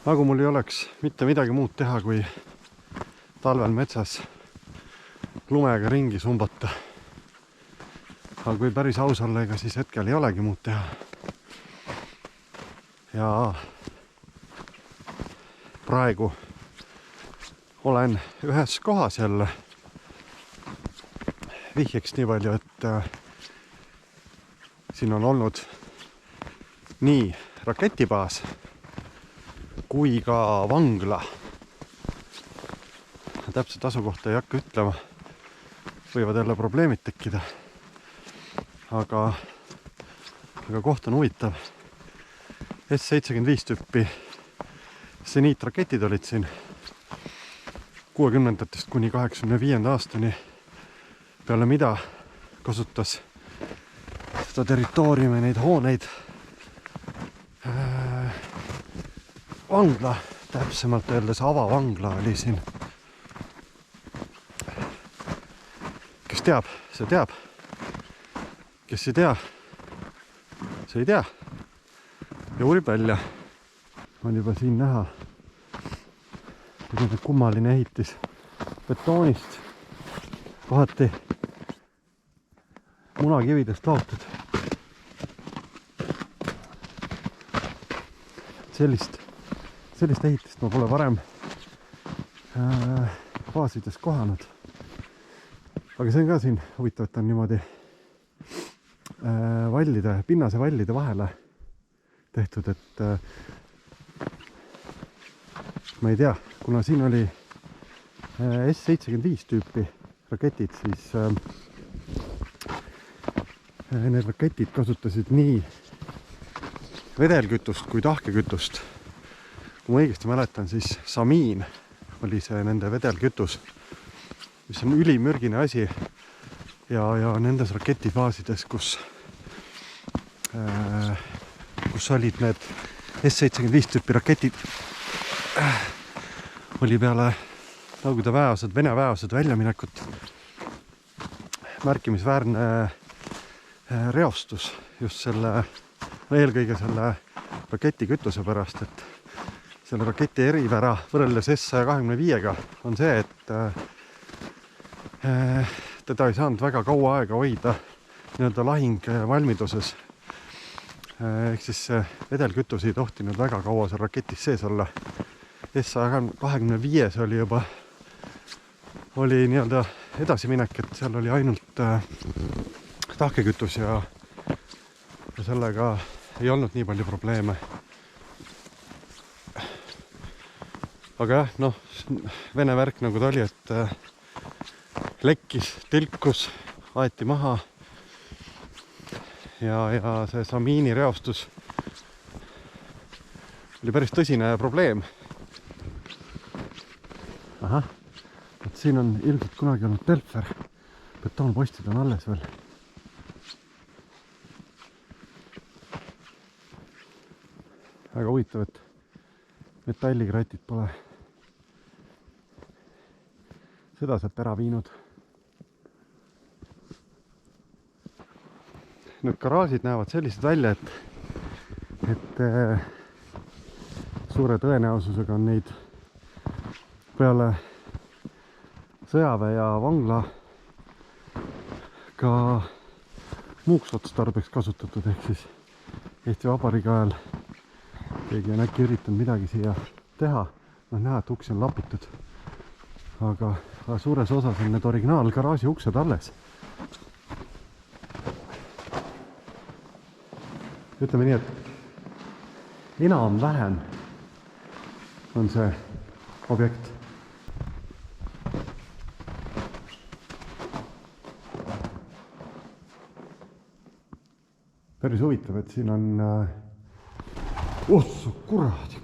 nagu mul ei oleks mitte midagi muud teha, kui talvel metsas lumega ringi sumbata. Aga kui päris aus olla, ega siis hetkel ei olegi muud teha. Ja praegu olen ühes kohas jälle. Vihjeks nii palju, et siin on olnud nii raketibaas kui ka vangla. Täpselt asukohta ei hakka ütlema. Võivad jälle probleemid tekkida. Aga koht on huvitav. S-75 tüüpi seniitraketid olid siin 60-ndatest kuni 85. aastani, peale mida kasutas seda territooriumi, neid hooneid vangla, täpsemalt öeldes avavangla oli siin. Kes teab, see teab. Kes ei tea, see ei tea. Ja uurib välja. On juba siin näha kummaline ehitis betoonist, kohati munakividest laotud. Sellist ehitist ma pole varem baasides kohanud. Aga see on ka siin huvitav, et on niimoodi pinnase vallide vahele tehtud, et ma ei tea, kuna siin oli S-75 tüüpi raketid, siis need raketid kasutasid nii vedelkütust kui tahkekütust. Kui ma õigesti mäletan, siis samiin oli see nende vedelkütus, mis on ülimürgine asi. Ja nendes raketibaasides, kus olid need S-75 tüüpi raketid, oli peale Nõukogude väeosad, Vene väeosad väljaminekut märkimisväärne reostus just eelkõige selle raketi kütuse pärast, et selle raketi erivära võrreldes S-125-ga on see, et teda ei saanud väga kaua aega hoida nii-öelda lahingvalmiduses. Ehk siis vedelkütus ei tohtinud väga kaua seal raketis sees olla. S-125 oli nii-öelda edasiminek, et seal oli ainult tahkekütus ja sellega ei olnud nii palju probleeme. Aga jah, Vene värk nagu ta oli, et lekkis, tilkus, aeti maha ja see samiini reostus oli päris tõsine probleem. Ahah, et siin on ilmselt kunagi olnud telfer, betoonpostid on alles veel. Väga huvitav, et metallikratid pole seda sealt ära viinud. Need garaažid näevad sellised välja, et suure tõenäosusega on neid peale sõjaväe ja vangla ka muuks otstarbeks kasutatud, ehk siis Eesti Vabariigi ajal keegi on äkki üritanud midagi siia teha. Näha, et uksi on lapitud, aga suures osas on need originaalgaraaži uksed alles. Ütleme nii, et enam-vähem on see objekt. Päris huvitav, et siin on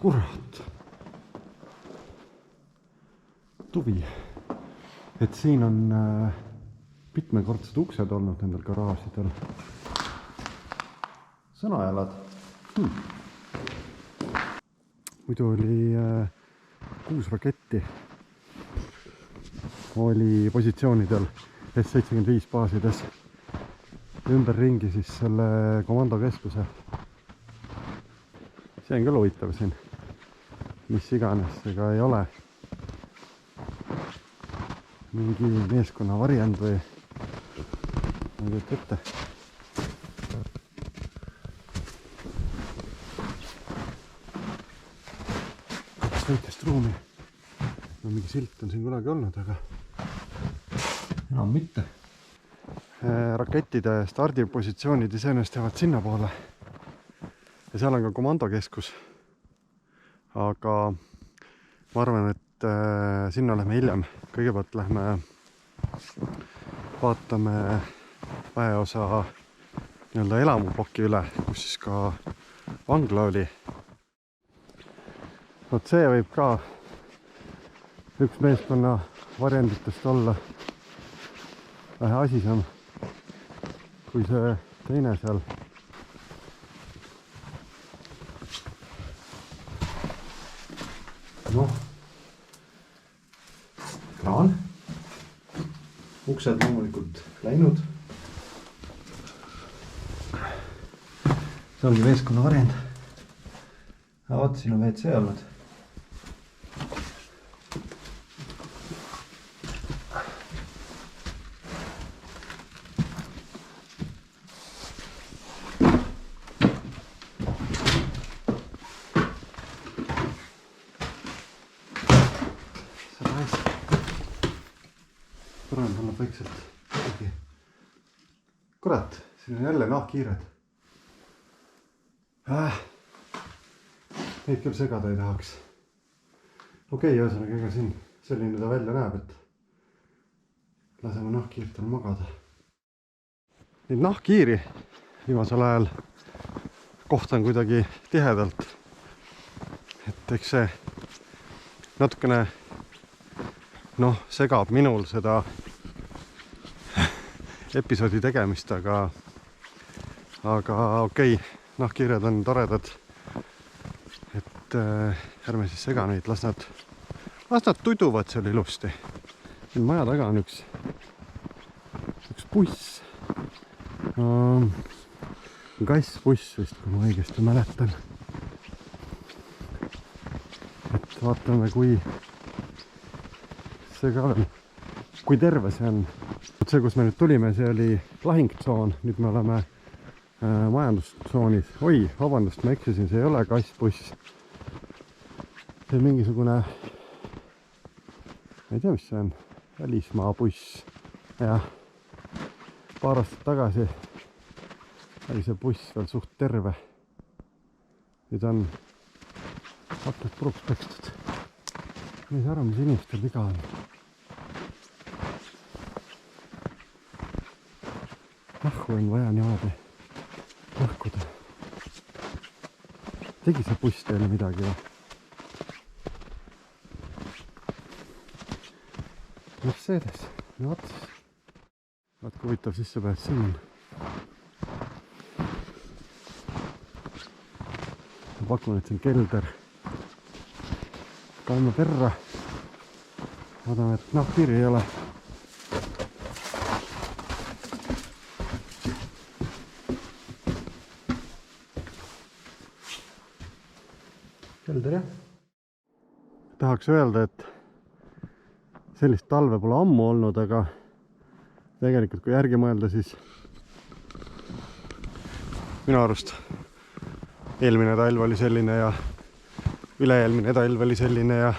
kurat tuvi, et siin on mitmekordsed uksed olnud nendel garaažidel. Sõnajalad. Muidu oli 6 raketti oli positsioonidel S-75 baasides ümberringi siis selle komandokeskuse. See on küll huvitav siin. mis iganes, ega ei ole mingi meeskonna varjend või ma ei kujuta ette. Kaks väikest ruumi. No mingi silt on siin kunagi olnud, aga enam mitte. Rakettide stardipositsioonid iseenesest jäävad sinna poole. Ja seal on ka komandokeskus. Aga ma arvan, et sinna lähme hiljem. Kõigepealt lähme vaatame väeosa nii-öelda elamuploki üle, kus siis ka vangla oli. Vot see võib ka üks meeskonna varjenditest olla vähe asisam kui see teine seal. Noh, kraan. Uksed loomulikult läinud. See ongi meeskonna varjend. Vaat, siin on WC olnud. Põrand annab vaikselt. Kurat, siin on jälle nahkhiired. Neid küll segada ei tahaks. Okei, ühesõnaga, ega siin selline ta välja näeb, et laseme nahkhiirtel magada. Neid nahkhiiri viimasel ajal kohtan kuidagi tihedalt. Et eks see natukene segab minul seda episoodi tegemist, aga okei, nahkhiired on toredad. Et ärme siis sega neid, las nad tuduvad seal ilusti. Siin maja taga on üks buss. Kassbuss vist, kui ma õigesti mäletan. Et vaatame, kui terve see on. See, kus me nüüd tulime, see oli lahingtsoon. Nüüd me oleme majandustsoonis. Oi, vabandust, ma eksisin, see ei ole kassbuss. See on mingisugune, ma ei tea, mis see on, välismaa buss. Ja paar aastat tagasi oli see buss veel suht terve. Nüüd on aknad puruks pekstud. Ma ei saa aru, mis inimestel viga on. Nahku on vaja niimoodi lõhkuda. Tegi see buss teile midagi või? Mercedes, no vaat siis. Vaat kui huvitav sissepääs siin on. Ma pakun, et see on kelder. Kaime perra. Vaatame, et nahkhiiri ei ole. Kelder, jah. Tahaks öelda, et sellist talve pole ammu olnud, aga tegelikult kui järgi mõelda, siis minu arust eelmine talv oli selline ja üle-eelmine talv oli selline ja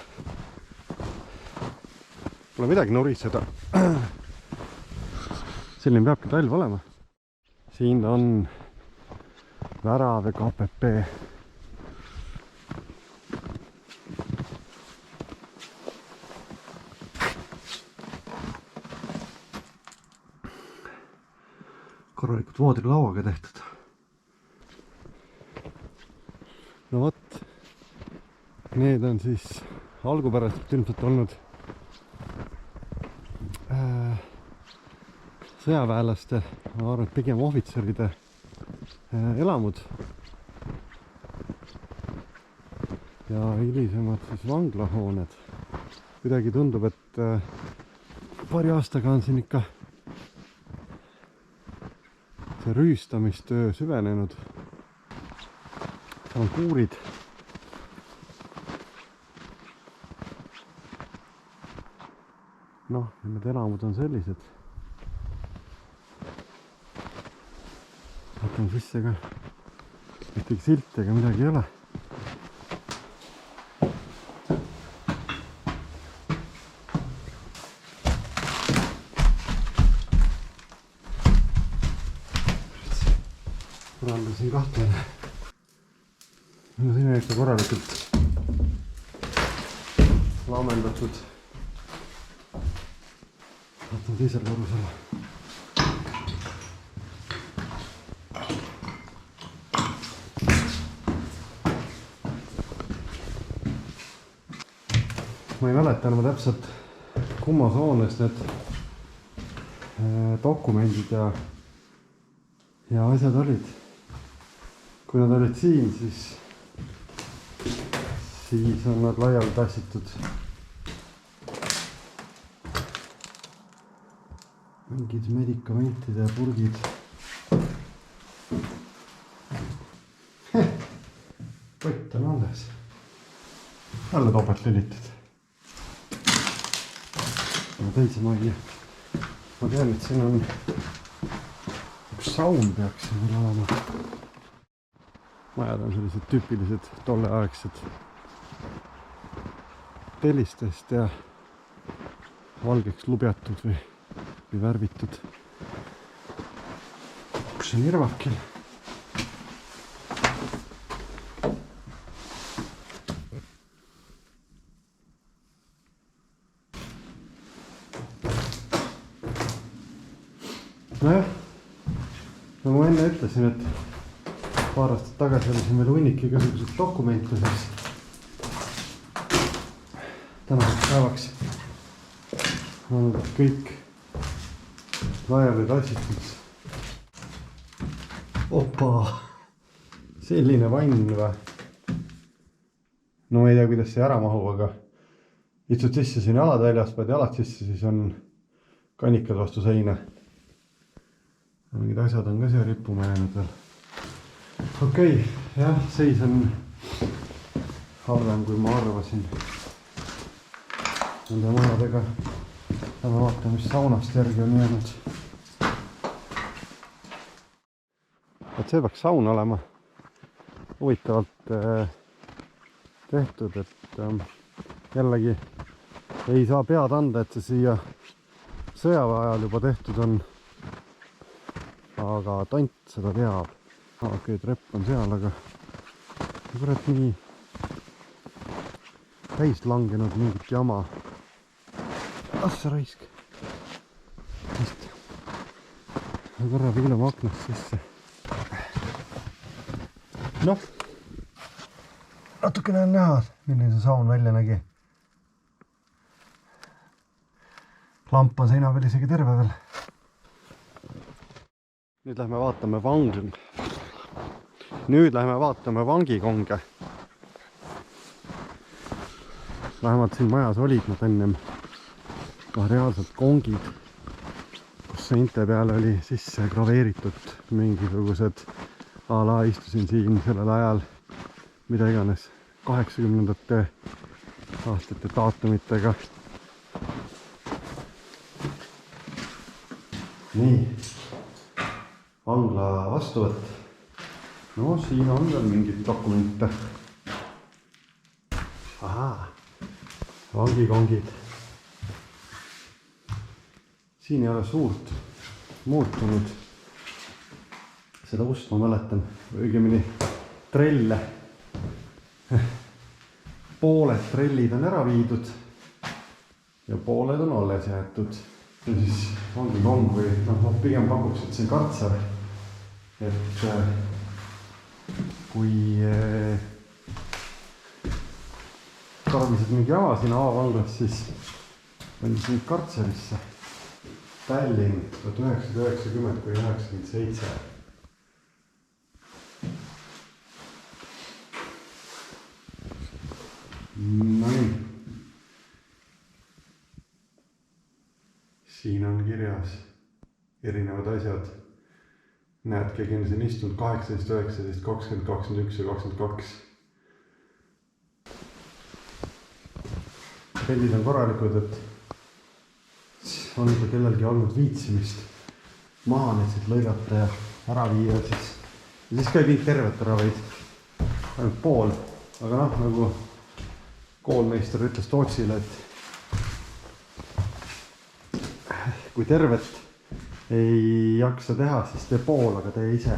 pole midagi nuriseda. Selline peabki talv olema. Siin on värav ja KPP. Korralikult voodrilauaga tehtud. No vot, need on siis algupäraselt ilmselt olnud sõjaväelaste, ma arvan, et pigem ohvitseride elamud. Ja hilisemad siis vanglahooned. Kuidagi tundub, et paari aastaga on siin ikka see rüüstamistöö süvenenud. Seal on kuurid. noh, need enamud on sellised. vaatan sisse ka. ühtegi silti ega midagi ei ole. korraldasin kahtlane. no siin on ikka korralikult laamendatud. vaatan teisel korrusel. ma ei mäleta enam täpselt kummas hoones need dokumendid ja asjad olid. kui nad olid siin, siis on nad laiali tassitud. mingid medikamentide purgid. pott on alles. jälle topelt lülitud. teise majja. ma tean, et siin on üks saun peaks siin veel olema. majad on sellised tüüpilised tolleaegsed tellistest ja valgeks lubjatud või värvitud. kus on irvakil? nojah, nagu ma enne ütlesin, et paar aastat tagasi oli siin veel hunnik igasuguseid dokumente, siis tänaseks päevaks on kõik laiali tassitud. opa, selline vann või? no ma ei tea, kuidas see ära mahub, aga istud sisse siin jalad väljas, paned jalad sisse, siis on kannikad vastu seina. mingid asjad on ka siia rippuma jäänud veel. okei, jah, seis on halvem, kui ma arvasin. Nende majadega peame vaatama, mis saunast järgi on jäänud. et see peaks saun olema huvitavalt tehtud, et jällegi ei saa pead anda, et see siia sõjaväe ajal juba tehtud on. aga tont seda teab. okei, trepp on seal, aga kurat nii täis langenud mingit jama. sa raisk. vist. korra piilame aknast sisse. noh, natukene on näha, milline see saun välja nägi. lamp on seina peal isegi terve veel. nüüd lähme vaatame vangikonge. vähemalt siin majas olid nad ennem ka reaalselt kongid, kus seinte peale oli sisse graveeritud mingisugused a la istusin siin sellel ajal, mida iganes, 80ndate aastate daatumitega. nii, vangla vastuvõtt. no siin on veel mingeid dokumente. ahaa, vangikongid. siin ei ole suurt muutunud. seda ust ma mäletan, õigemini trelle. pooled trellid on ära viidud ja pooled on alles jäetud. ja siis vangikong või noh, pigem pakuks, et see on kartser. et kui tarvisid mingi jama siin avavanglas, siis pandi siin kartserisse. Tallinn 1990–1997. no nii. siin on kirjas erinevad asjad. näed, keegi on siin istunud 18, 19, 20, 21 ja 22. Pellid on korralikud, et on ka kellelgi olnud viitsimist maha neid siit lõigata ja ära viia, siis ka ei viinud tervet ära, vaid ainult pool. Aga noh, nagu koolmeister ütles Tootsile, et kui tervet ei jaksa teha, siis tee pool, aga tee ise.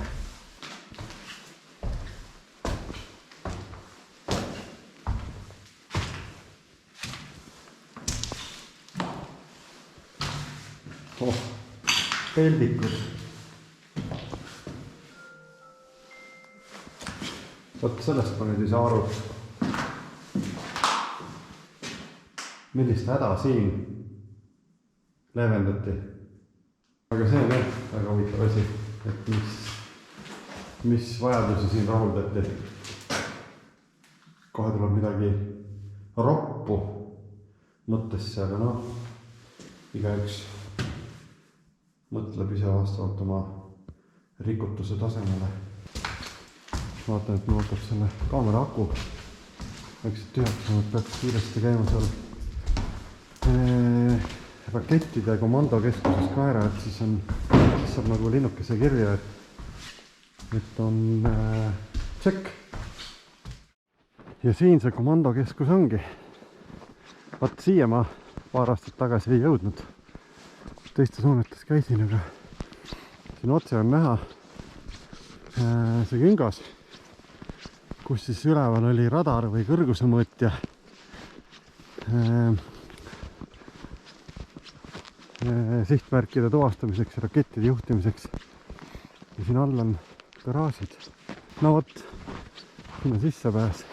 Pelvikud. Vot sellest ma nüüd ei saa aru. Millist häda siin leevendati. Aga see on väga huvitav asi, et mis vajadusi siin rahuldati. Kohe tuleb midagi roppu mõttesse, aga noh, igaüks mõtleb ise vastavalt oma rikutuse tasemele. Vaatan, et mul võtab selle kaamera aku. Väikselt tühjaks, et peaks kiiresti käima seal rakettide komandokeskuses ka ära, et siis saab nagu linnukese kirja, et on tšekk. Ja siin see komandokeskus ongi. Vaat siia ma paar aastat tagasi ei jõudnud. Teistes hoonetes käisin, aga siin otse on näha see küngas, kus siis üleval oli radar või kõrgusemõõtja. Sihtmärkide tuvastamiseks ja rakettide juhtimiseks. Ja siin all on garaažid. No vot, sinna sisse pääs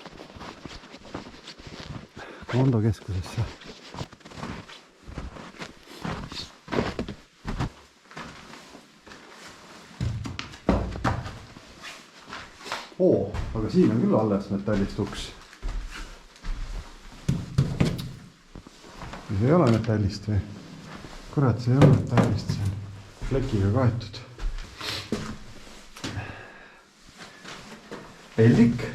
komandokeskusesse. Aga siin on küll alles metallist uks. See ei ole metallist või? Kurat, see ei ole metallist, see on flekiga kaetud. Peldik.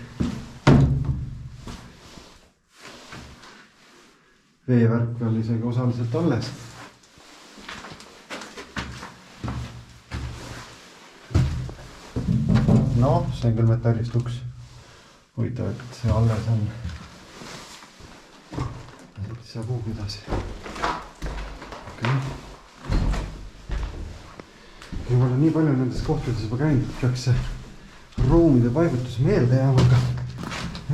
Veevärk veel isegi osaliselt alles. No, see on küll metallist uks. Huvitav, et see alles on. Siit saab kuhugi edasi. Okay. Ja ma olen nii palju nendes kohtades juba käinud, et peaks see ruumide paigutus meelde jääma, aga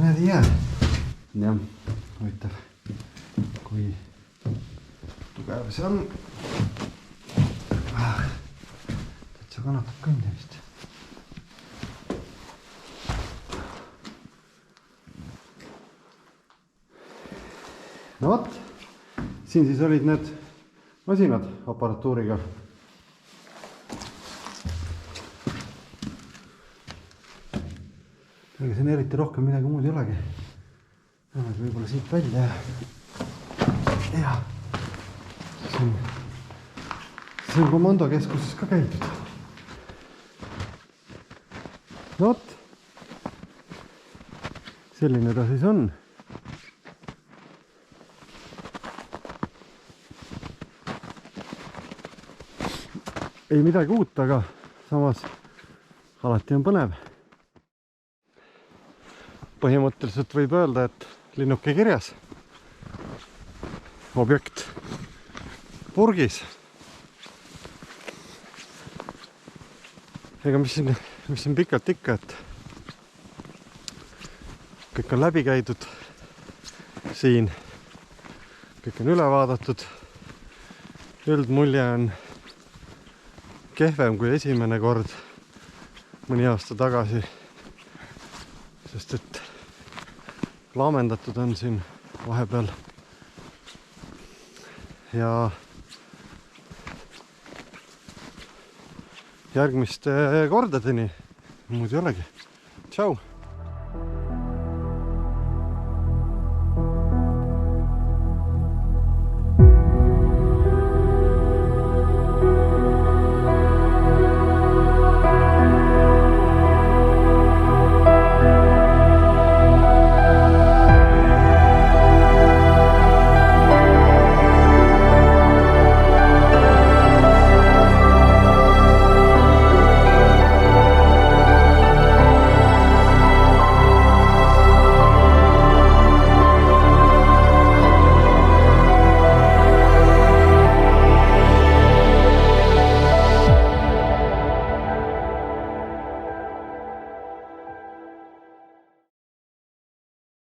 need ei jää. Jah, huvitav, kui tugev see on. Täitsa kannatab kõndimist. No vot, siin siis olid need masinad aparatuuriga. Aga siin eriti rohkem midagi muud ei olegi. Näeme võib-olla siit välja ja see on komandokeskuses ka käidud. No vot, selline ta siis on. Ei midagi uut, aga samas alati on põnev. Põhimõtteliselt võib öelda, et linnuke kirjas. Objekt purgis. Ega mis siin pikalt ikka, et kõik on läbi käidud siin. Kõik on üle vaadatud. Üldmulje on kehvem kui esimene kord mõni aasta tagasi, sest et laamendatud on siin vahepeal ja järgmiste kordadeni muud ei olegi. Tšau!